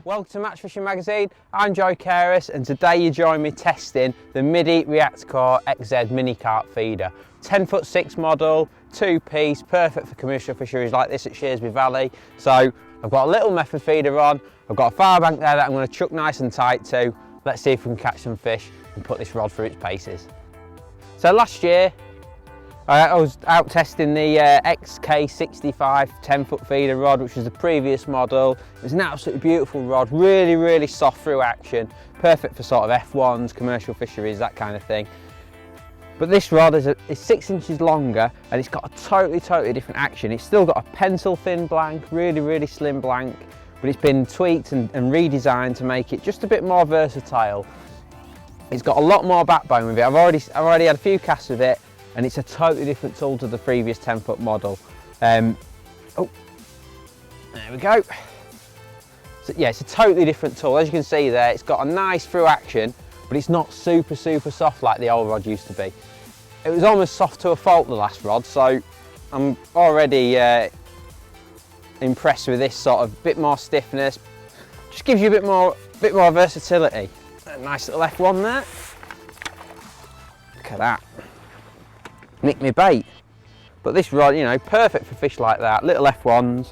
Welcome to Match Fishing Magazine. I'm Carass, and today you join me testing the Middy Reactacore XZ Mini Feeder. 10'6" model, 2-piece, perfect for commercial fisheries like this at Shearsby Valley. So I've got a little method feeder on, I've got a fire bank there that I'm going to chuck nice and tight to. Let's see if we can catch some fish and put this rod through its paces. So last year I was out testing the XK65 10-foot feeder rod, which was the previous model. It was an absolutely beautiful rod, really soft through action, perfect for sort of F1s, commercial fisheries, that kind of thing. But this rod is 6 inches longer and it's got a totally different action. It's still got a pencil thin blank, really slim blank, but it's been tweaked and redesigned to make it just a bit more versatile. It's got a lot more backbone with it. I've already had a few casts with it, and it's a totally different tool to the previous 10-foot model. Oh, there we go. So yeah, it's a totally different tool. As you can see there, it's got a nice through action, but it's not super soft like the old rod used to be. It was almost soft to a fault, the last rod, so I'm already impressed with this sort of bit more stiffness. Just gives you a bit more versatility. A nice little F1 there. Look at that. Nick me bait. But this rod, you know, perfect for fish like that. Little F1s.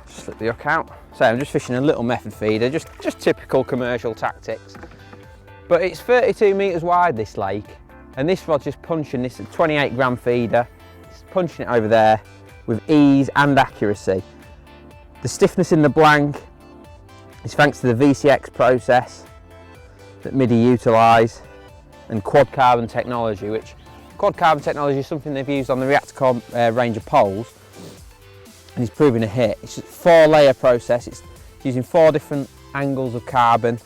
Slip the hook out. So I'm just fishing a little method feeder, just typical commercial tactics. But it's 32 metres wide, this lake, and this rod's just punching this 28 gram feeder. It's punching it over there with ease and accuracy. The stiffness in the blank is thanks to the VCX process that Middy utilise, and quad carbon technology, which quad carbon technology is something they've used on the Reactacore range of poles, and it's proving a hit. It's a 4-layer process. It's using 4 different angles of carbon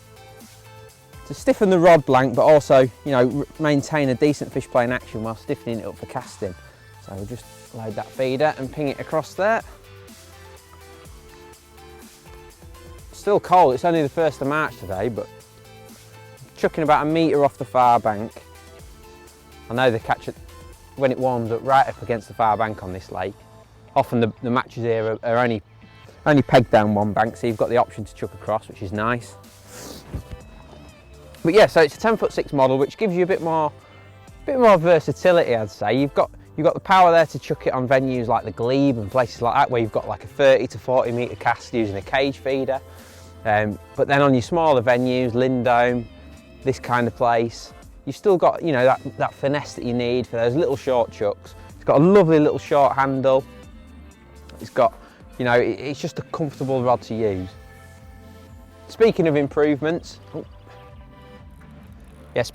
to stiffen the rod blank, but also, you know, maintain a decent fish playing action while stiffening it up for casting. So we'll just load that feeder and ping it across there. Still cold. It's only the 1st of March today, but chucking about 1 metre off the far bank. I know they catch it when it warms up right up against the far bank on this lake. Often the matches here are only pegged down one bank, so you've got the option to chuck across, which is nice. But yeah, so it's a 10'6" model, which gives you a bit more versatility, I'd say. You've got the power there to chuck it on venues like the Glebe and places like that, where you've got like a 30 to 40 metre cast using a cage feeder. But then on your smaller venues, Lindome, this kind of place, you've still got, you know, that finesse that you need for those little short chucks. It's got a lovely little short handle. It's got, you know, it's just a comfortable rod to use. Speaking of improvements, as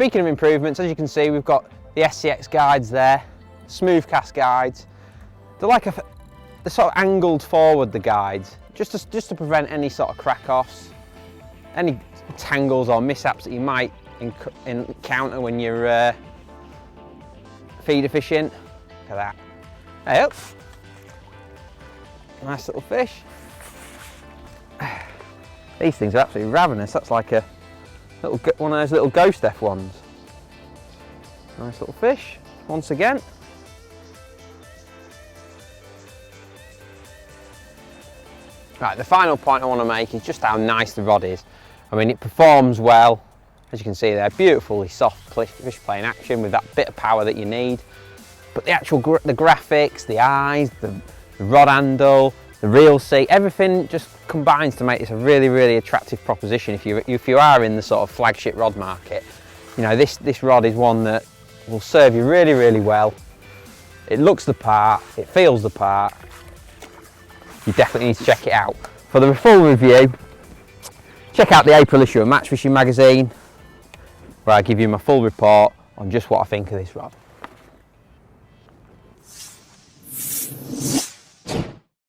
you can see, we've got the SCX guides there, smooth cast guides. They're like they're sort of angled forward, the guides, just to prevent any sort of crack-offs, any tangles or mishaps that you might encounter when you're feeder fishing. Look at that. Hey up. Nice little fish. These things are absolutely ravenous. That's like one of those little ghost F1s. Nice little fish, once again. Right, the final point I want to make is just how nice the rod is. I mean, it performs well. As you can see there, beautifully soft fish playing action with that bit of power that you need. But the actual the graphics, the eyes, the rod handle, the reel seat, everything just combines to make this a really attractive proposition if you are in the sort of flagship rod market. You know, this rod is one that will serve you really well. It looks the part, it feels the part. You definitely need to check it out. For the full review, check out the April issue of Match Fishing Magazine, where I give you my full report on just what I think of this rod.